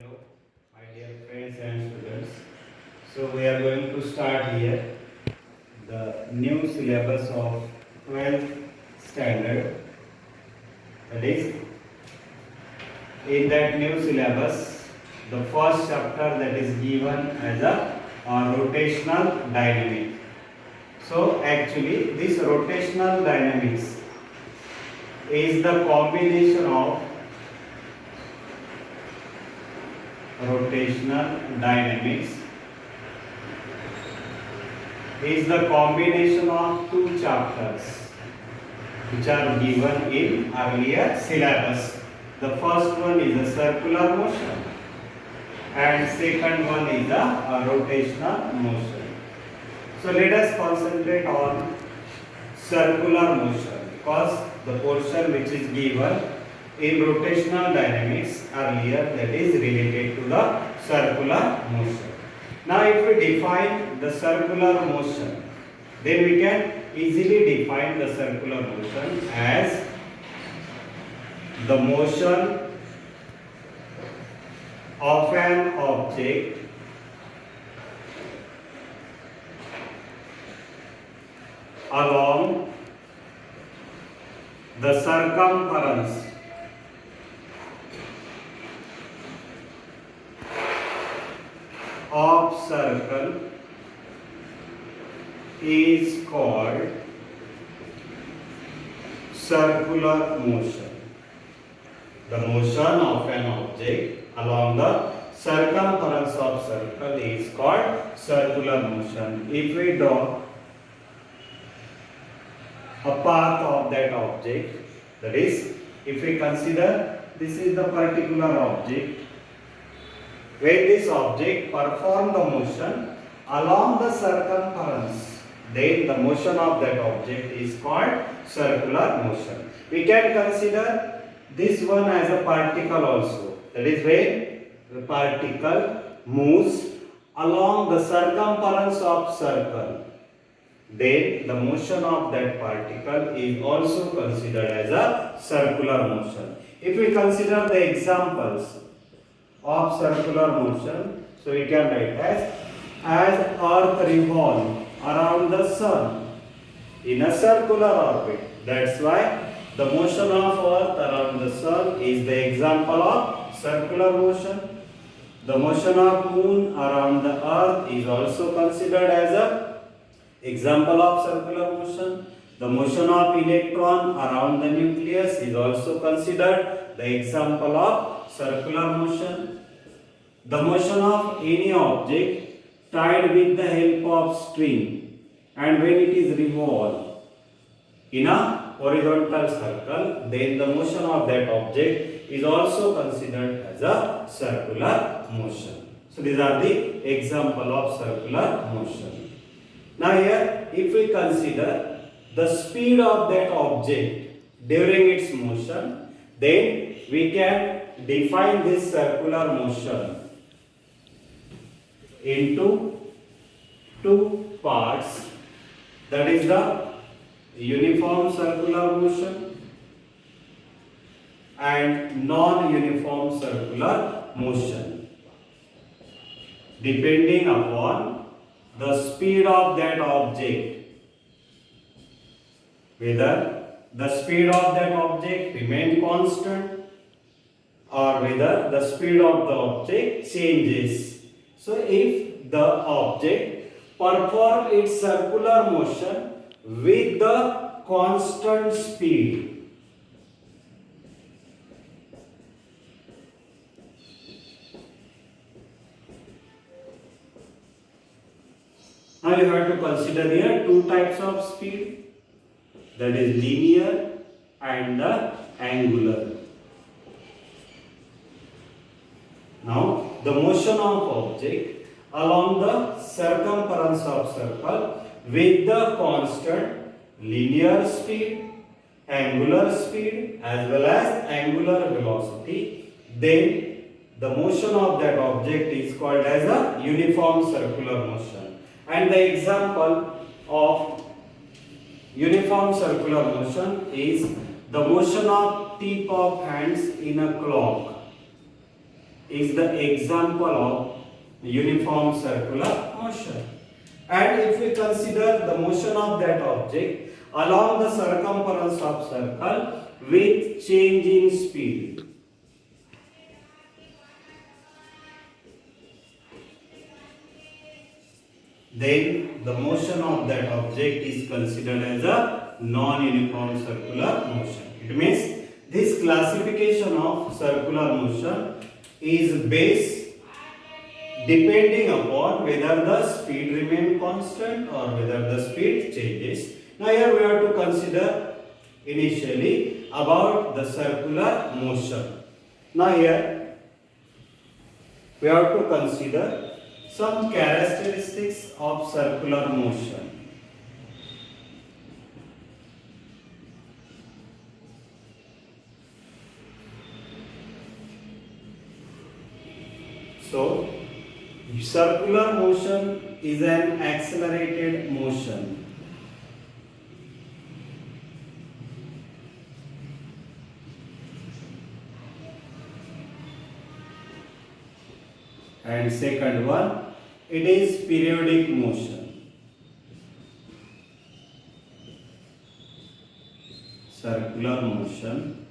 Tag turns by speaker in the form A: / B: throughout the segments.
A: Hello, my dear friends and students. So we are going to start here the new syllabus of 12th standard. That is, in that new syllabus, the first chapter that is given as a rotational dynamic. So actually, this rotational dynamics is the combination of rotational dynamics is the combination of two chapters which are given in earlier syllabus. The first one is a circular motion and second one is a rotational motion. So let us concentrate on circular motion because the portion which is given in rotational dynamics earlier, that is related to the circular motion. Now if we define the circular motion, then we can easily define the circular motion as the motion of an object along the circumference of circle is called circular motion. The motion of an object along the circumference of circle is called circular motion. If we draw a path of that object, that is, if we consider this is the particular object, when this object perform the motion along the circumference, then the motion of that object is called circular motion. We can consider this one as a particle also. That is, when the particle moves along the circumference of circle, then the motion of that particle is also considered as a circular motion. If we consider the examples of circular motion, so we can write as earth revolve around the sun in a circular orbit. That's why the motion of earth around the sun is the example of circular motion. The motion of moon around the earth is also considered as a example of circular motion. The motion of electron around the nucleus is also considered the example of circular motion. The motion of any object tied with the help of string, and when it is revolved in a horizontal circle, then the motion of that object is also considered as a circular motion. So these are the example of circular motion. Now here, if we consider the speed of that object during its motion, then we can define this circular motion into two parts. That is the uniform circular motion and non-uniform circular motion, depending upon the speed of that object, whether the speed of that object remain constant or whether the speed of the object changes. So if the object perform its circular motion with the constant speed, now you have to consider here two types of speed, that is linear and the angular. Now the motion of object along the circumference of circle with the constant linear speed, angular speed as well as angular velocity, then the motion of that object is called as a uniform circular motion. And the example of uniform circular motion is the motion of tip of hands in a clock. is the example of uniform circular motion. And if we consider the motion of that object along the circumference of circle with change in speed, then the motion of that object is considered as a non-uniform circular motion. It means this classification of circular motion is based depending upon whether the speed remains constant or whether the speed changes. Now here we have to consider initially about the circular motion. Now here we have to consider some characteristics of circular motion. So, circular motion is an accelerated motion. And second one, it is periodic motion. Circular motion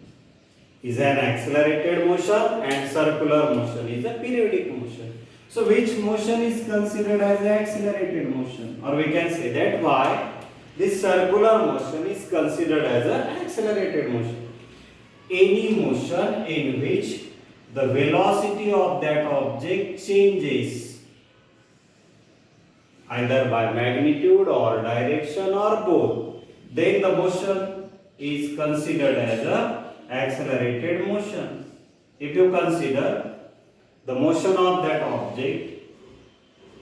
A: is an accelerated motion and circular motion is a periodic motion. So which motion is considered as an accelerated motion? Or we can say that why this circular motion is considered as an accelerated motion. Any motion in which the velocity of that object changes either by magnitude or direction or both, then the motion is considered as an accelerated motion. If you consider the motion of that object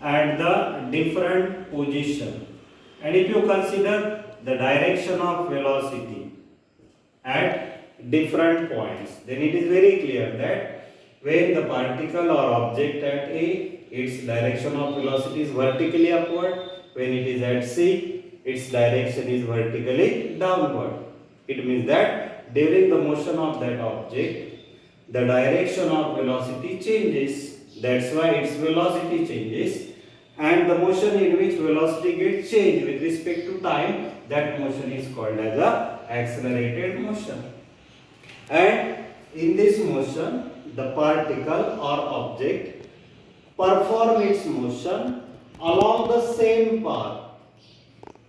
A: at the different position, and if you consider the direction of velocity at different points, then it is very clear that when the particle or object at A, its direction of velocity is vertically upward, when it is at C, its direction is vertically downward. It means that during the motion of that object, the direction of velocity changes. That's why its velocity changes, and the motion in which velocity gets changed with respect to time, that motion is called as a accelerated motion. And in this motion, the particle or object perform its motion along the same path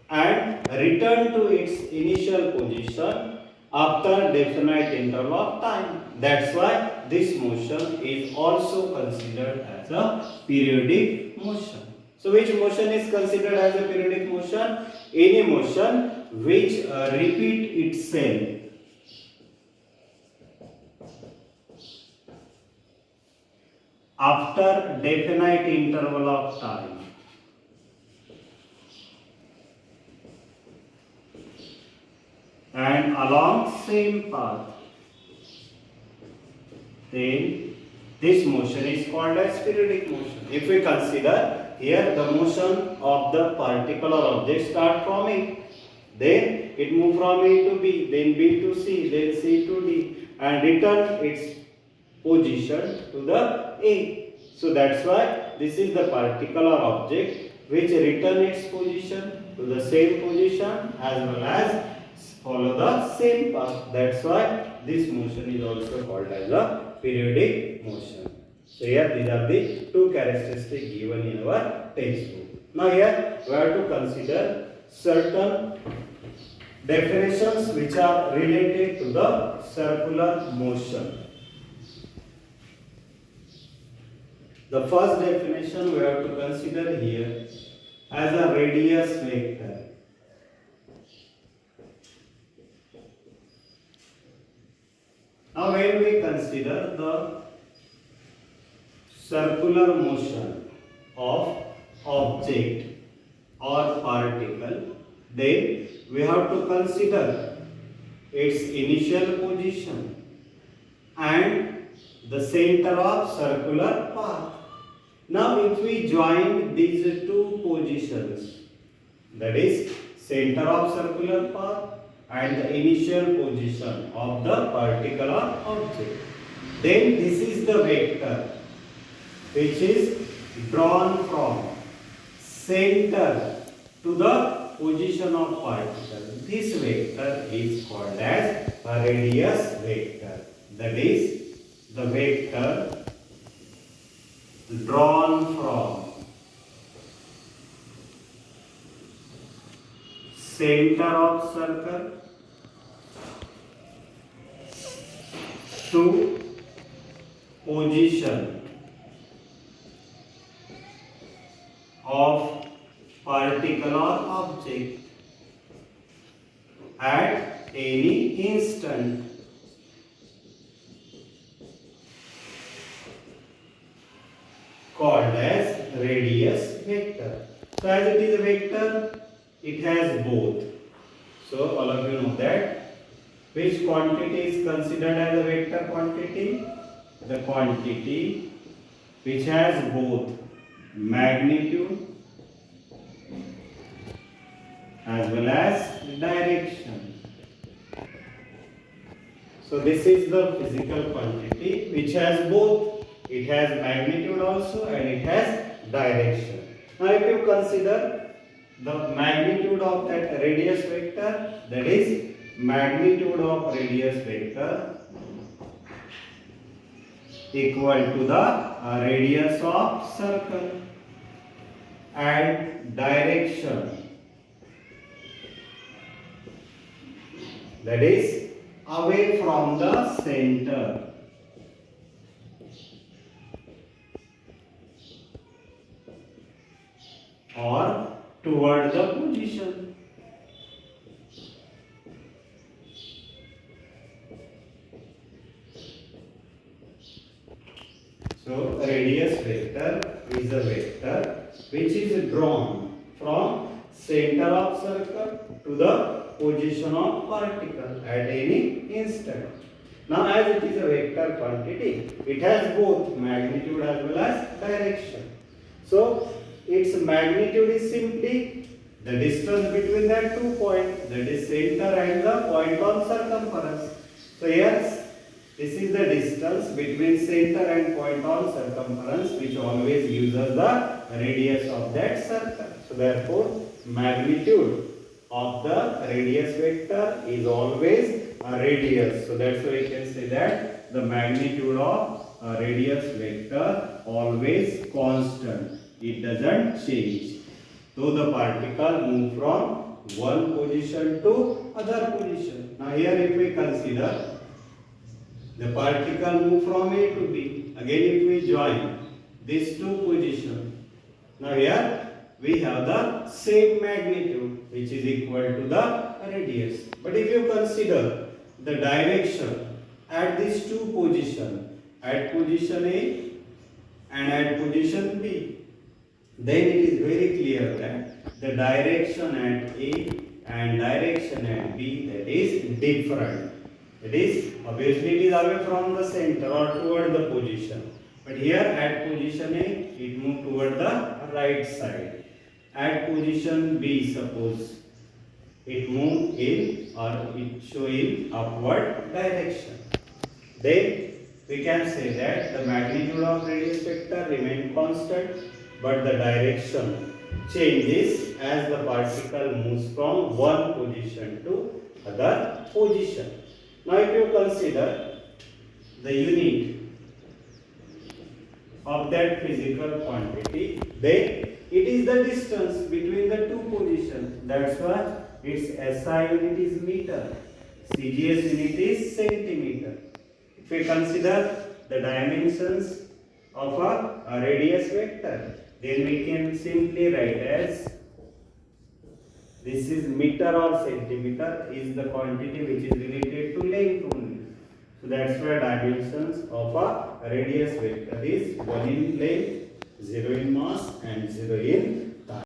A: and return to its initial position after definite interval of time. That's why this motion is also considered as a periodic motion. So which motion is considered as a periodic motion? Any motion which repeat itself after definite interval of time. And along same path, then this motion is called as periodic motion. If we consider here the motion of the particle or object start from A, then it move from A to B, then B to C, then C to D, and return its position to the A. So that's why this is the particle or object which return its position to the same position as well as follow the same path. That's why this motion is also called as a periodic motion. So here these are the two characteristics given in our textbook. Now here we have to consider certain definitions which are related to the circular motion. The first definition we have to consider here as a radius vector. Now when we consider the circular motion of object or particle, then we have to consider its initial position and the center of circular path. Now if we join these two positions, that is center of circular path and the initial position of the particular object, then this is the vector which is drawn from center to the position of particle. This vector is called as a radius vector. That is the vector drawn from center of circle to position of particular object at any instant. Called as radius vector. So as it is a vector, it has both. So all of you know that. Which quantity is considered as a vector quantity? The quantity which has both magnitude as well as direction. So this is the physical quantity which has both. It has magnitude also and it has direction. Now if you consider the magnitude of that radius vector, that is magnitude of radius vector equal to the radius of circle, and direction, that is away from the center, or toward the position. So radius vector is a vector which is drawn from center of circle to the position of particle at any instant. Now as it is a vector quantity, it has both magnitude as well as direction. So its magnitude is simply the distance between the 2 points, that is center and the point on circumference. So here this is the distance between center and point on circumference, which always gives us the radius of that circle. So therefore magnitude of the radius vector is always a radius. So that's why we can say that the magnitude of a radius vector always constant. It doesn't change. So the particle move from one position to other position. Now here if we consider the particle move from A to B. Again if we join these two positions. Now here we have the same magnitude which is equal to the radius. But if you consider the direction at these two positions, at position A and at position B, then it is very clear that the direction at A and direction at B, that is different. That is, obviously it is away from the center or toward the position. But here at position A, it moved toward the right side. At position B, suppose it moved in or it show in upward direction. Then we can say that the magnitude of radius vector remains constant, but the direction changes as the particle moves from one position to other position. Now if you consider the unit of that physical quantity, then it is the distance between the two positions. That's why its SI unit is meter, CGS unit is centimeter. If we consider the dimensions of a radius vector, then we can simply write as this is meter or centimeter is the quantity which is related to length only. So that's why dimensions of a radius vector is 1 in length, 0 in mass and 0 in